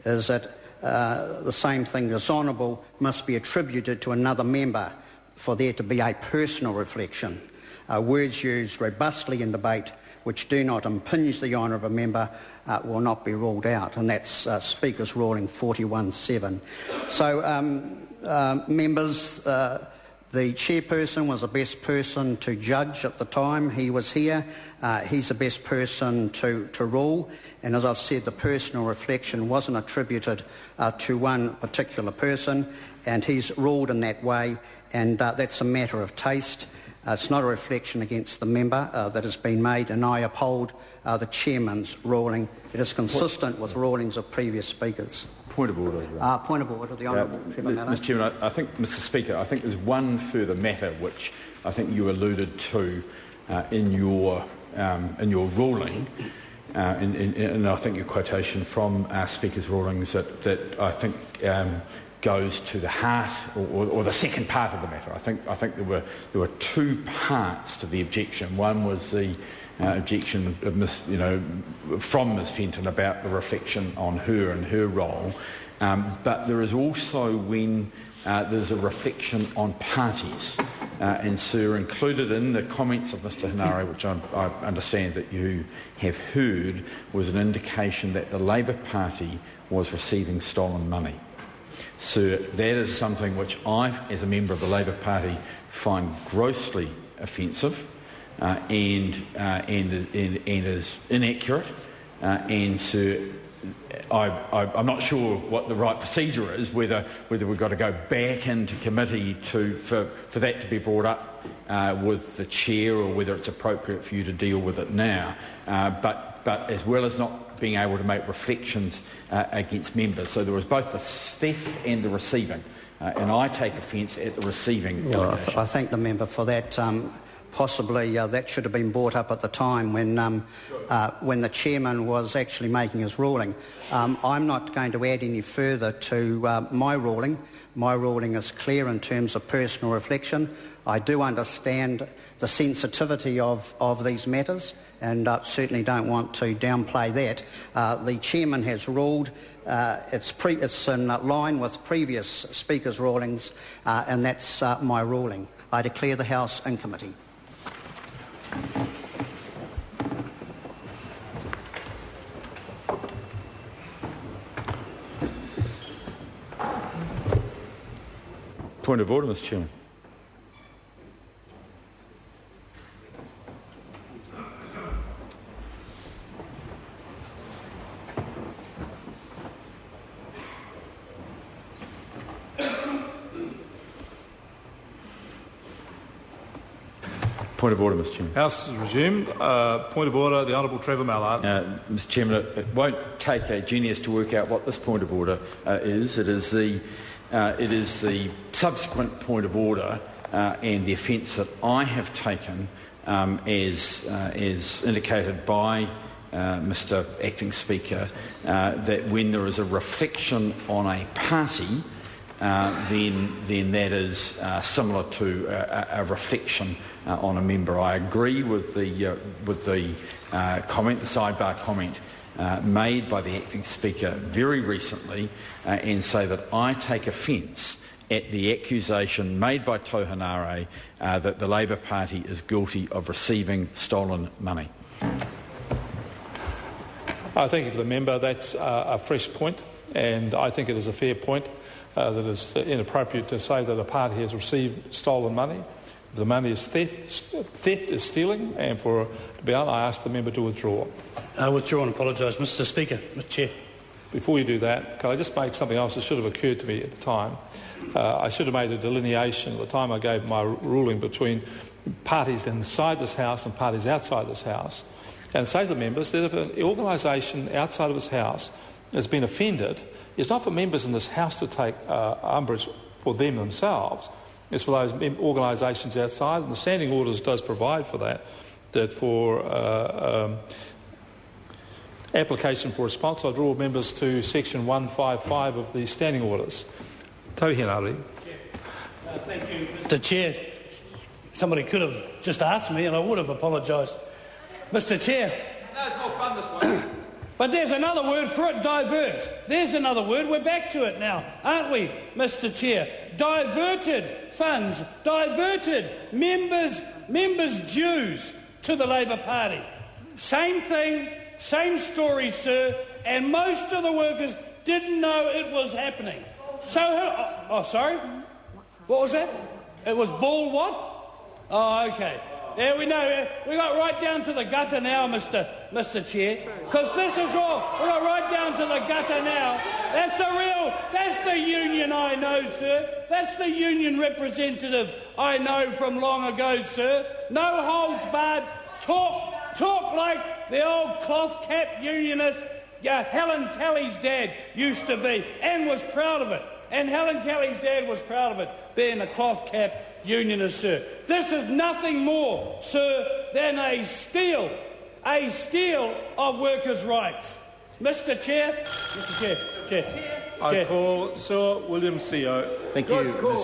is that the same thing, dishonourable, must be attributed to another member for there to be a personal reflection. Words used robustly in debate which do not impinge the honour of a member will not be ruled out, and that's Speaker's ruling 41.7. So, members, the chairperson was the best person to judge at the time he was here. He's the best person to rule, and as I've said, the personal reflection wasn't attributed to one particular person, and he's ruled in that way, and that's a matter of taste. It's not a reflection against the member that has been made, and I uphold the chairman's ruling. It is consistent with rulings of previous speakers. Point of order. Point of order, the Honourable Trevor Mallard. Mr. Chairman, I think, Mr. Speaker, I think there's one further matter which I think you alluded to in your ruling, and I think your quotation from Speaker's rulings that I think goes to the heart or the second part of the matter. I think there were two parts to the objection. One was the objection from Ms. Fenton about the reflection on her and her role, but there is also when there's a reflection on parties, and so included in the comments of Mr. Henare, which I understand that you have heard, was an indication that the Labour Party was receiving stolen money. So that is something which I, as a member of the Labour Party, find grossly offensive and is inaccurate. And so I'm not sure what the right procedure is, whether we've got to go back into committee for that to be brought up with the chair, or whether it's appropriate for you to deal with it now. But as well as not being able to make reflections against members. So there was both the theft and the receiving, and I take offence at the receiving. Well, I thank the member for that. Possibly that should have been brought up at the time when the chairman was actually making his ruling. I'm not going to add any further to my ruling. My ruling is clear in terms of personal reflection. I do understand the sensitivity of these matters, and certainly don't want to downplay that. The chairman has ruled. It's in line with previous speakers' rulings, and that's my ruling. I declare the House in committee. Point of order, Mr. Chairman. Point of order, Mr. Chairman. House is resumed. Point of order, the Honourable Trevor Mallard. Mr. Chairman, it won't take a genius to work out what this point of order is. It is the subsequent point of order and the offence that I have taken as indicated by Mr. Acting Speaker, that when there is a reflection on a party, then that is similar to a reflection on a member. I agree with the comment, the sidebar comment made by the Acting Speaker very recently, and say that I take offence at the accusation made by Tau Henare that the Labour Party is guilty of receiving stolen money. I thank you for the member. That's a fresh point, and I think it is a fair point that it's inappropriate to say that a party has received stolen money. If the money is theft is stealing, and to be honest, I ask the member to withdraw. Withdraw and apologise, Mr. Speaker. Mr. Chair. Before you do that, can I just make something else that should have occurred to me at the time? I should have made a delineation at the time I gave my ruling between parties inside this House and parties outside this House, and say to the members that if an organisation outside of this House has been offended, it's not for members in this House to take umbrage for them themselves. It's for those organisations outside, and the standing orders does provide for that, that for application for response, I draw members to section 155 of the standing orders. Tau Henare. Thank you, Mr. Chair. Somebody could have just asked me and I would have apologised. Mr. Chair. No, it's more fun this one. But there's another word for it, divert. There's another word. We're back to it now, aren't we, Mr Chair? Diverted funds, diverted members' dues to the Labour Party. Same thing, same story, sir, and most of the workers didn't know it was happening. So, sorry? What was that? It was ball what? Oh, okay. Yeah, we know. We got right down to the gutter now, Mr Chair, because this is all. We got right down to the gutter now. That's the union I know, sir. That's the union representative I know from long ago, sir. No holds barred. Talk like the old cloth cap unionist Helen Kelly's dad used to be, and was proud of it. And Helen Kelly's dad was proud of it, being a cloth cap unionist, sir. This is nothing more, sir, than a steal of workers' rights. Mr Chair. I call Sir William Seo. Thank you, Mr